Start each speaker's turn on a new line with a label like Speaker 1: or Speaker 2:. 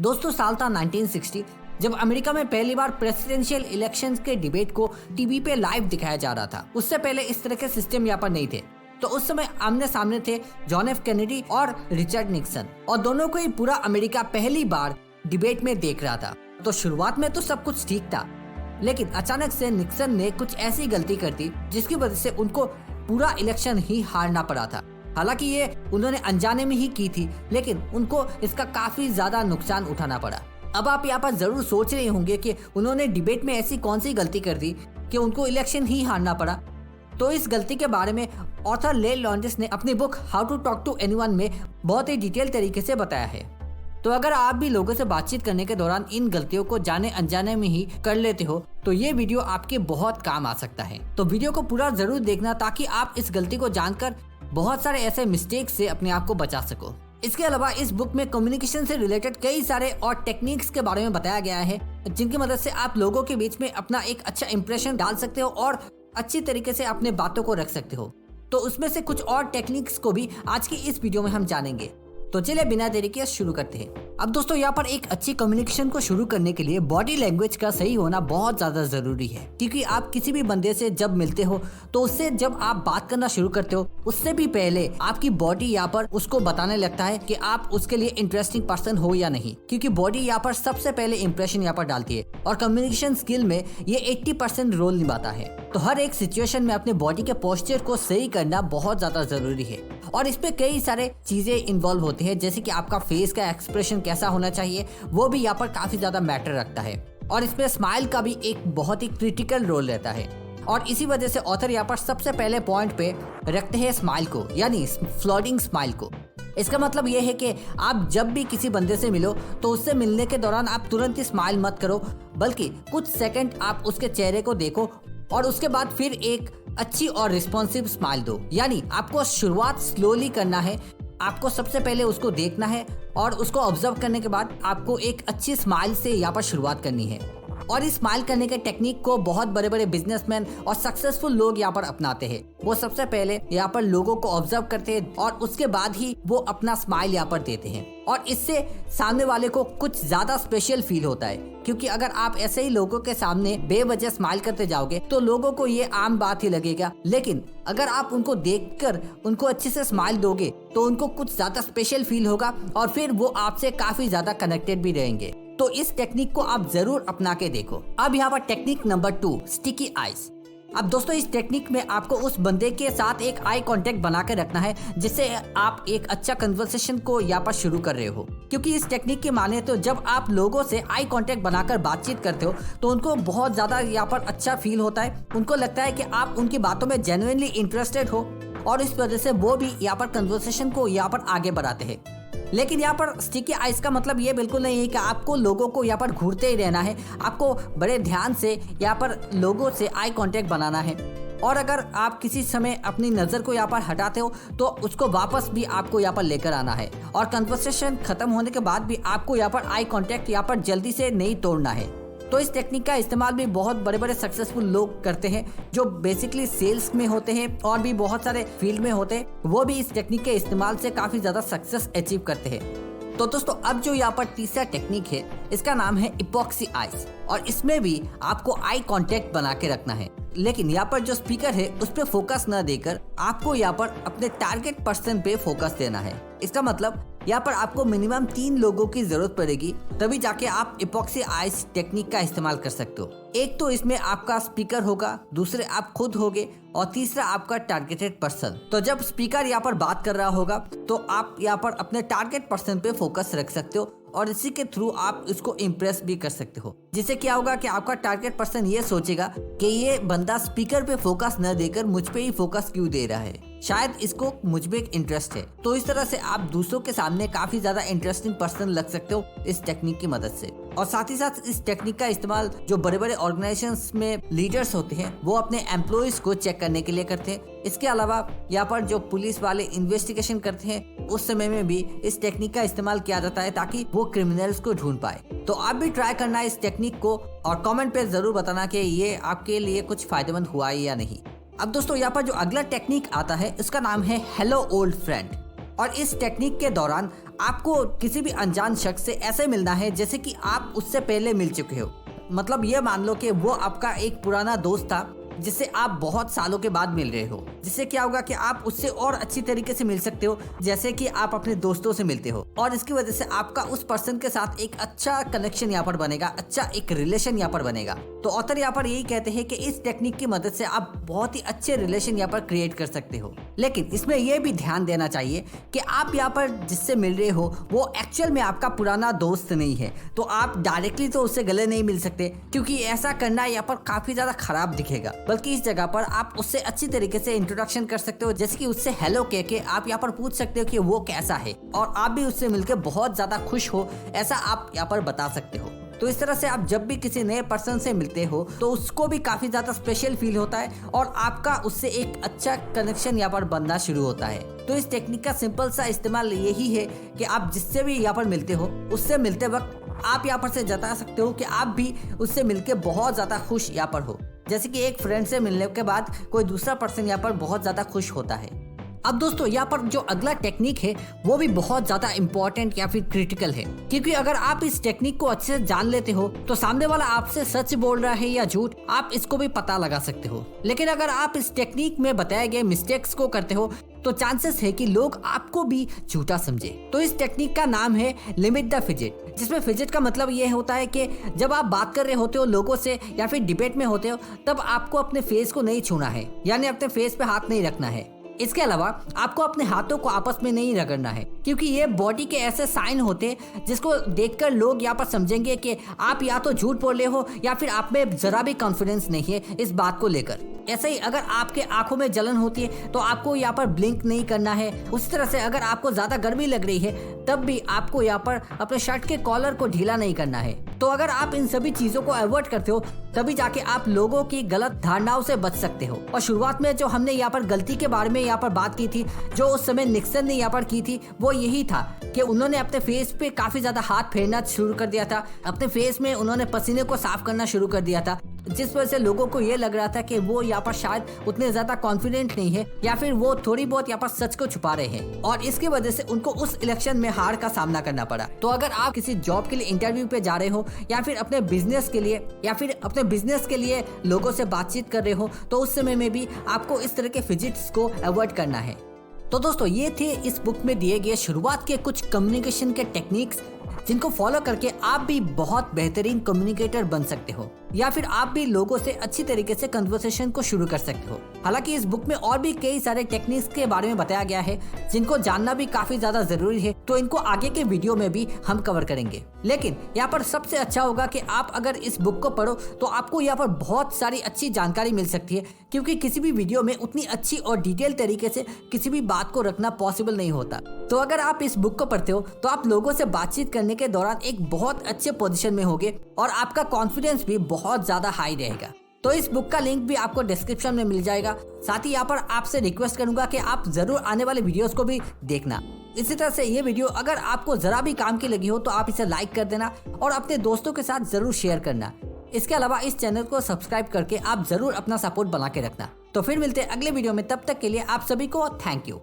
Speaker 1: दोस्तों साल था 1960 जब अमेरिका में पहली बार प्रेसिडेंशियल इलेक्शंस के डिबेट को टीवी पे लाइव दिखाया जा रहा था। उससे पहले इस तरह के सिस्टम यहाँ पर नहीं थे। तो उस समय आमने सामने थे जॉन एफ कैनेडी और रिचर्ड निक्सन, और दोनों को ही पूरा अमेरिका पहली बार डिबेट में देख रहा था। तो शुरुआत में तो सब कुछ ठीक था, लेकिन अचानक से निक्सन ने कुछ ऐसी गलती कर दी जिसकी वजह से उनको पूरा इलेक्शन ही हारना पड़ा था। हालांकि ये उन्होंने अनजाने में ही की थी, लेकिन उनको इसका काफी ज्यादा नुकसान उठाना पड़ा। अब आप यहाँ पर जरूर सोच रहे होंगे कि उन्होंने डिबेट में ऐसी कौन सी गलती कर दी कि उनको इलेक्शन ही हारना पड़ा। तो इस गलती के बारे में ऑथर ले लॉन्डिस ने अपनी book how to talk to anyone में बहुत ही डिटेल तरीके से बताया है। तो अगर आप भी लोगों से बातचीत करने के दौरान इन गलतियों को जाने अनजाने में ही कर लेते हो तो ये वीडियो आपके बहुत काम आ सकता है। तो वीडियो को पूरा जरूर देखना ताकि आप इस गलती को जानकर बहुत सारे ऐसे मिस्टेक से अपने आप को बचा सको। इसके अलावा इस बुक में कम्युनिकेशन से रिलेटेड कई सारे और टेक्निक्स के बारे में बताया गया है जिनकी मदद से आप लोगों के बीच में अपना एक अच्छा इंप्रेशन डाल सकते हो और अच्छी तरीके से अपने बातों को रख सकते हो। तो उसमें से कुछ और टेक्निक्स को भी आज की इस वीडियो में हम जानेंगे। तो चलिए बिना देरी के शुरू करते हैं। अब दोस्तों यहाँ पर एक अच्छी कम्युनिकेशन को शुरू करने के लिए बॉडी लैंग्वेज का सही होना बहुत ज्यादा जरूरी है, क्योंकि आप किसी भी बंदे से जब मिलते हो तो उससे जब आप बात करना शुरू करते हो उससे भी पहले आपकी बॉडी यहाँ पर उसको बताने लगता है कि आप उसके लिए इंटरेस्टिंग पर्सन हो या नहीं, क्योंकि बॉडी यहाँ पर सबसे पहले इंप्रेशन यहाँ पर डालती है और कम्युनिकेशन स्किल में ये 80% रोल निभाता है। तो हर एक सिचुएशन में अपने बॉडी के पोस्चर को सही करना बहुत ज्यादा जरूरी है और इसमें कई सारे चीजें इन्वॉल्व होती है, जैसे कि आपका फेस का एक्सप्रेशन कैसा होना चाहिए वो भी यहाँ पर काफी ज्यादा मैटर रखता है और इसमें स्माइल का भी एक बहुत ही क्रिटिकल रोल रहता है। और इसी वजह से ऑथर यहाँ पर सबसे पहले पॉइंट पे रखते हैं स्माइल को, यानी फ्लर्टिंग स्माइल को। इसका मतलब ये है कि आप जब भी किसी बंदे से मिलो तो उससे मिलने के दौरान आप तुरंत ही स्माइल मत करो, बल्कि कुछ सेकंड आप उसके चेहरे को देखो और उसके बाद फिर एक अच्छी और रिस्पॉन्सिव स्माइल दो। यानी आपको शुरुआत स्लोली करना है, आपको सबसे पहले उसको देखना है और उसको ऑब्जर्व करने के बाद आपको एक अच्छी स्माइल से यहाँ पर शुरुआत करनी है। और इस स्माइल करने के टेक्निक को बहुत बड़े बड़े बिजनेसमैन और सक्सेसफुल लोग यहाँ पर अपनाते हैं। वो सबसे पहले यहाँ पर लोगों को ऑब्जर्व करते हैं और उसके बाद ही वो अपना स्माइल यहाँ पर देते हैं और इससे सामने वाले को कुछ ज्यादा स्पेशल फील होता है, क्योंकि अगर आप ऐसे ही लोगों के सामने बेवजह स्माइल करते जाओगे तो लोगों को ये आम बात ही लगेगा, लेकिन अगर आप उनको देखकर उनको अच्छे से स्माइल दोगे तो उनको कुछ ज्यादा स्पेशल फील होगा और फिर वो आपसे काफी ज्यादा कनेक्टेड भी रहेंगे। तो इस टेक्निक को आप जरूर अपना के देखो। अब यहाँ पर टेक्निक नंबर 2, स्टिकी आईज। अब दोस्तों इस टेक्निक में आपको उस बंदे के साथ एक आई कांटेक्ट बना के रखना है जिससे आप एक अच्छा कन्वर्सेशन को यहाँ पर शुरू कर रहे हो, क्योंकि इस टेक्निक के माने तो जब आप लोगों से आई कांटेक्ट बनाकर बातचीत करते हो तो उनको बहुत ज्यादा यहाँ पर अच्छा फील होता है। उनको लगता है कि आप उनकी बातों में जेन्युइनली इंटरेस्टेड हो और इस वजह से वो भी यहाँ पर कन्वर्सेशन को यहाँ पर आगे बढ़ाते हैं। लेकिन यहाँ पर स्टिकी आइज का मतलब ये बिल्कुल नहीं है कि आपको लोगों को यहाँ पर घूरते ही रहना है। आपको बड़े ध्यान से यहाँ पर लोगों से आई कांटेक्ट बनाना है और अगर आप किसी समय अपनी नज़र को यहाँ पर हटाते हो तो उसको वापस भी आपको यहाँ पर लेकर आना है और कन्वर्सेशन खत्म होने के बाद भी आपको यहाँ पर आई कांटेक्ट यहाँ पर जल्दी से नहीं तोड़ना है। तो इस टेक्निक का इस्तेमाल भी बहुत बड़े बड़े सक्सेसफुल लोग करते हैं जो बेसिकली सेल्स में होते हैं और भी बहुत सारे फील्ड में होते हैं, वो भी इस टेक्निक के इस्तेमाल से काफी ज्यादा सक्सेस अचीव करते हैं। तो दोस्तों अब जो यहाँ पर तीसरा टेक्निक है इसका नाम है इपॉक्सी आइज और इसमें भी आपको आई कांटेक्ट बना के रखना है, लेकिन यहाँ पर जो स्पीकर है उस पर फोकस न देकर आपको यहाँ पर अपने टारगेट पर्सन पे फोकस देना है। इसका मतलब यहाँ पर आपको मिनिमम 3 लोगों की जरूरत पड़ेगी, तभी जाके आप इपॉक्सी आइज टेक्निक का इस्तेमाल कर सकते हो। एक तो इसमें आपका स्पीकर होगा, दूसरे आप खुद होगे और तीसरा आपका टारगेटेड पर्सन। तो जब स्पीकर यहाँ पर बात कर रहा होगा तो आप यहाँ पर अपने टारगेट पर्सन पे फोकस रख सकते हो और इसी के थ्रू आप इसको इम्प्रेस भी कर सकते हो, जिससे क्या होगा कि आपका टारगेट पर्सन ये सोचेगा कि ये बंदा स्पीकर पे फोकस न देकर मुझ पे ही फोकस क्यों दे रहा है, शायद इसको मुझ में एक इंटरेस्ट है। तो इस तरह से आप दूसरों के सामने काफी ज्यादा इंटरेस्टिंग पर्सन लग सकते हो इस टेक्निक की मदद से। और साथ ही साथ इस टेक्निक का इस्तेमाल जो बड़े बड़े ऑर्गेनाइजेशंस में लीडर्स होते हैं वो अपने एम्प्लॉइज को चेक करने के लिए करते हैं। इसके अलावा यहाँ पर जो पुलिस वाले इन्वेस्टिगेशन करते हैं उस समय में भी इस टेक्निक का इस्तेमाल किया जाता है ताकि वो क्रिमिनल्स को ढूंढ पाए। तो आप भी ट्राई करना इस टेक्निक को और कमेंट पे जरूर बताना कि ये आपके लिए कुछ फायदेमंद हुआ है या नहीं। अब दोस्तों यहाँ पर जो अगला टेक्निक आता है इसका नाम है हेलो ओल्ड फ्रेंड और इस टेक्निक के दौरान आपको किसी भी अनजान शख्स से ऐसे मिलना है जैसे कि आप उससे पहले मिल चुके हो। मतलब ये मान लो कि वो आपका एक पुराना दोस्त था जिससे आप बहुत सालों के बाद मिल रहे हो, जिससे क्या होगा कि आप उससे और अच्छी तरीके से मिल सकते हो जैसे कि आप अपने दोस्तों से मिलते हो, और इसकी वजह से आपका उस पर्सन के साथ एक अच्छा कनेक्शन यहाँ पर बनेगा, अच्छा एक रिलेशन यहाँ पर बनेगा। तो ऑथर यहाँ पर यही कहते हैं कि इस टेक्निक की मदद से आप बहुत ही अच्छे रिलेशन यहाँ पर क्रिएट कर सकते हो। लेकिन इसमें यह भी ध्यान देना चाहिए कि आप यहाँ पर जिससे मिल रहे हो वो एक्चुअल में आपका पुराना दोस्त नहीं है, तो आप डायरेक्टली तो उससे गले नहीं मिल सकते क्योंकि ऐसा करना यहाँ पर काफी ज्यादा खराब दिखेगा। बल्कि इस जगह पर आप उससे अच्छी तरीके से इंट्रोडक्शन कर सकते हो, जैसे कि उससे हेलो कह के आप यहाँ पर पूछ सकते हो कि वो कैसा है, और आप भी उससे मिलकर बहुत ज्यादा खुश हो ऐसा आप यहाँ पर बता सकते हो। तो इस तरह से आप जब भी किसी नए पर्सन से मिलते हो तो उसको भी काफी ज्यादा स्पेशल फील होता है और आपका उससे एक अच्छा कनेक्शन यहाँ पर बनना शुरू होता है। तो इस टेक्निक का सिंपल सा इस्तेमाल यही है कि आप जिससे भी यहाँ पर मिलते हो उससे मिलते वक्त आप यहाँ पर से जता सकते हो कि आप भी उससे मिलके बहुत ज्यादा खुश यहाँ पर हो, जैसे कि एक फ्रेंड से मिलने के बाद कोई दूसरा पर्सन यहाँ पर बहुत ज्यादा खुश होता है। अब दोस्तों यहाँ पर जो अगला टेक्निक है वो भी बहुत ज्यादा इम्पोर्टेंट या फिर क्रिटिकल है, क्योंकि अगर आप इस टेक्निक को अच्छे से जान लेते हो तो सामने वाला आपसे सच बोल रहा है या झूठ आप इसको भी पता लगा सकते हो। लेकिन अगर आप इस टेक्निक में बताए गए मिस्टेक्स को करते हो तो चांसेस है कि लोग आपको भी झूठा समझे। तो इस टेक्निक का नाम है लिमिट द फिजिट, जिसमें फिजिट का मतलब ये होता है कि जब आप बात कर रहे होते हो लोगों से या फिर डिबेट में होते हो तब आपको अपने फेस को नहीं छूना है, यानी अपने फेस पे हाथ नहीं रखना है। इसके अलावा आपको अपने हाथों को आपस में नहीं रगड़ना है, क्योंकि ये बॉडी के ऐसे साइन होते जिसको देखकर लोग यहाँ पर समझेंगे कि आप या तो झूठ बोल रहे हो या फिर आप में जरा भी कॉन्फिडेंस नहीं है इस बात को लेकर। ऐसे ही अगर आपके आंखों में जलन होती है तो आपको यहाँ पर ब्लिंक नहीं करना है। उसी तरह से अगर आपको ज्यादा गर्मी लग रही है तब भी आपको यहाँ पर अपने शर्ट के कॉलर को ढीला नहीं करना है। तो अगर आप इन सभी चीजों को अवॉइड करते हो तभी जाके आप लोगों की गलत धारणाओं से बच सकते हो। और शुरुआत में जो हमने यहाँ पर गलती के बारे में यहाँ पर बात की थी, जो उस समय निक्सन ने यहाँ पर की थी, वो यही था कि उन्होंने अपने फेस पे काफी ज्यादा हाथ फेरना शुरू कर दिया था, अपने फेस में उन्होंने पसीने को साफ करना शुरू कर दिया था, जिस वजह से लोगों को ये लग रहा था कि वो यहाँ पर शायद उतने ज्यादा कॉन्फिडेंट नहीं है या फिर वो थोड़ी बहुत यहाँ पर सच को छुपा रहे हैं, और इसकी वजह से उनको उस इलेक्शन में हार का सामना करना पड़ा। तो अगर आप किसी जॉब के लिए इंटरव्यू पे जा रहे हो या फिर अपने बिजनेस के लिए लोगों से बातचीत कर रहे हो तो उस समय में भी आपको इस तरह के फिजिट्स को अवॉइड करना है। तो दोस्तों ये थे इस बुक में दिए गए शुरुआत के कुछ कम्युनिकेशन के टेक्निक्स, जिनको फॉलो करके आप भी बहुत बेहतरीन कम्युनिकेटर बन सकते हो या फिर आप भी लोगों से अच्छी तरीके से कन्वर्सेशन को शुरू कर सकते हो। हालांकि इस बुक में और भी कई सारे टेक्निक्स के बारे में बताया गया है जिनको जानना भी काफी ज्यादा जरूरी है, तो इनको आगे के वीडियो में भी हम कवर करेंगे। लेकिन यहाँ पर सबसे अच्छा होगा कि आप अगर इस बुक को पढ़ो तो आपको यहाँ पर बहुत सारी अच्छी जानकारी मिल सकती है, क्योंकि किसी भी वीडियो में उतनी अच्छी और डिटेल तरीके से किसी भी बात को रखना पॉसिबल नहीं होता। तो अगर आप इस बुक को पढ़ते हो तो आप लोगों से बातचीत करने के दौरान एक बहुत अच्छे पोजीशन में होगे और आपका कॉन्फिडेंस भी बहुत ज्यादा हाई रहेगा। तो इस बुक का लिंक भी आपको डिस्क्रिप्शन में मिल जाएगा। साथ ही यहाँ पर आपसे रिक्वेस्ट करूंगा कि आप जरूर आने वाले वीडियोस को भी देखना। इसी तरह से ये वीडियो अगर आपको जरा भी काम की लगी हो तो आप इसे लाइक कर देना और अपने दोस्तों के साथ जरूर शेयर करना। इसके अलावा इस चैनल को सब्सक्राइब करके आप जरूर अपना सपोर्ट बना के रखना। तो फिर मिलते हैं अगले वीडियो में, तब तक के लिए आप सभी को थैंक यू।